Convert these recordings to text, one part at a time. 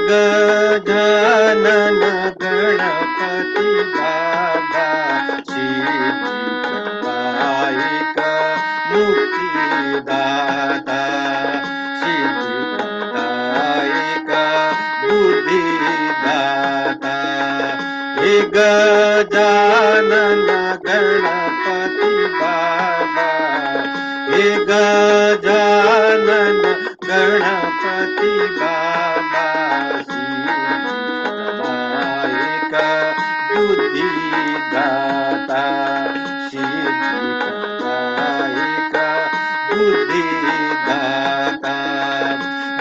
गजानन गणपती बाबा सिद्धिदायक मुक्तिदाता सिद्धिदायक बुद्धिदाता हे गजानन गणपती बाबा हे गजानन गणपती बाबा सिद्धिदायक बुद्धिदाता सिद्धिदायक बुद्धिदाता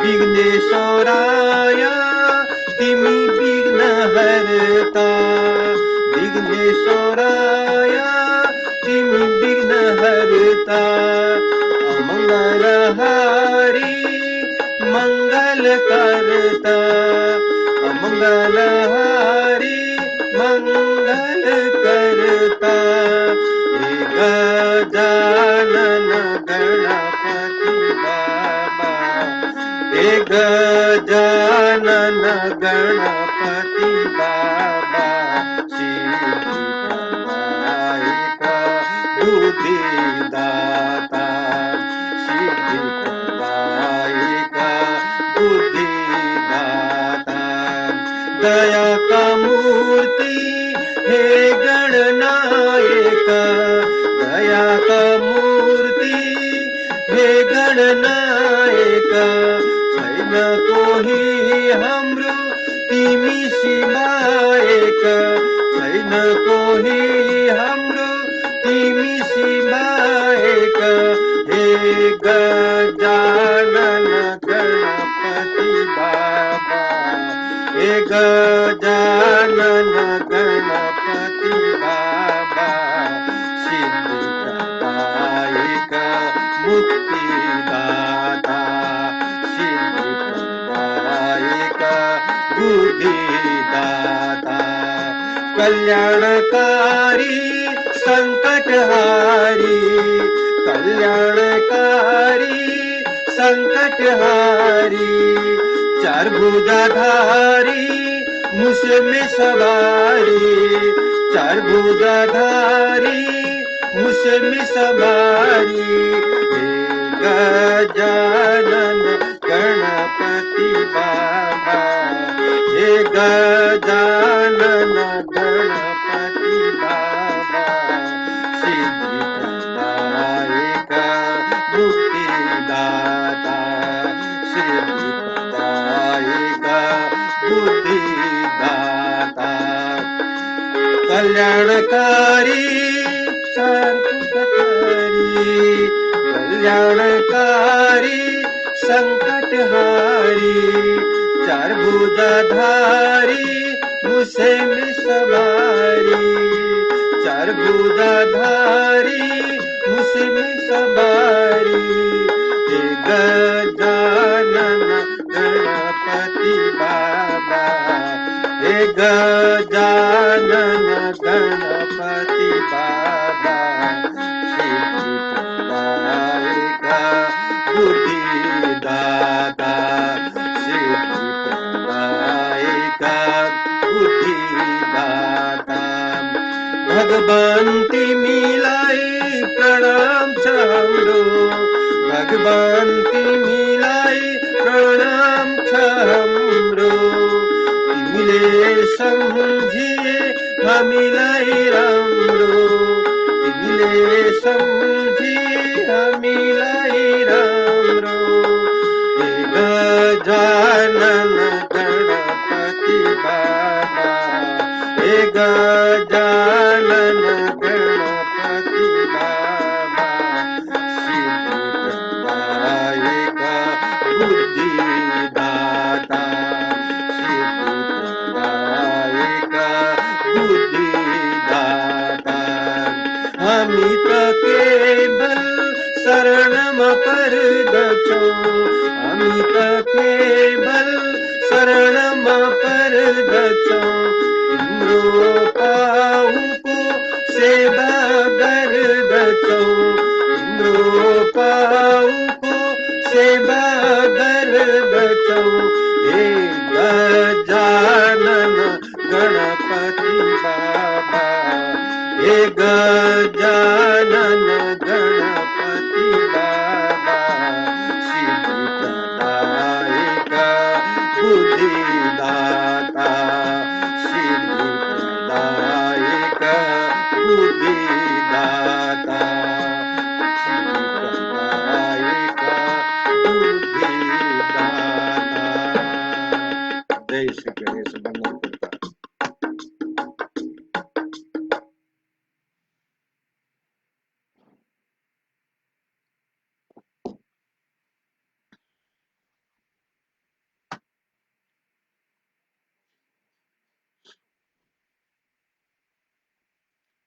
विघ्नेश्वराय तिमी विघ्न हरता विघ्नेश्वराय तिमी विघ्न हरता अमंगलहारी मंगल करता अमंगलहारी मंगल करता हे गजानन गणपती बाबा हे गजानन गणपती बाबा सिद्धिदायक बुद्धिदाता सिद्धिदायक बुद्धिदाता दया का मूर्ति हे गणनायक दया का मूर्ति हे गणनायक छैन कोही हाम्रो तिमी सिवायक छैन कोही हाम्रो तिमी सिवायक हे गजानन गणपती बाबा हे गजानन गणपती बाबा सिद्धिदायक मुक्तिदाता सिद्धिदायक बुद्धिदाता कल्याणकारी संकटहारी कल्याणकारी संकटहारी चार भुजाधारी मुझ में सवारी चार भुजाधारी मुझ में सवारी हे गजानन गणपति बाबा हे गजानन गणपति बाबा सिद्धिदायक मुक्तिदाता सिद्धिदायक बुद्धिदाता कल्याणकारी संकटहारी कल्याणकारी संकटहारी चार भुजाधारी मुझसे में सवारी चार भुजाधारी मुझसे में सवारी हे गजानन गणपति बाबा हे गजानन गणपति बाबा सिद्धिदायक बुद्धिदाता सिद्धिदायक बुद्धिदाता भगवान तिमीलाई प्रणाम छ हाम्रो भगवान तिमीलाई प्रणाम छ हाम्रो तिमीले सम्झिए हामीलाई राम्रो तिमीले सम्झिए हामीलाई राम्रो हे गजानन गणपति बाबा हे गजानन गणपति बाबा सिद्धिदायक बुद्धिदाता सिद्धिदायक बुद्धिदाता हामी त केवल शरणमा पर्दछौँ हामी त केवल शरणमा पर्दछौँ तिम्रो पाउको सेवा गर्दछौँ तिम्रो पाउको सेवा गर्दछौँ हे गणपती बाबा हे गजानन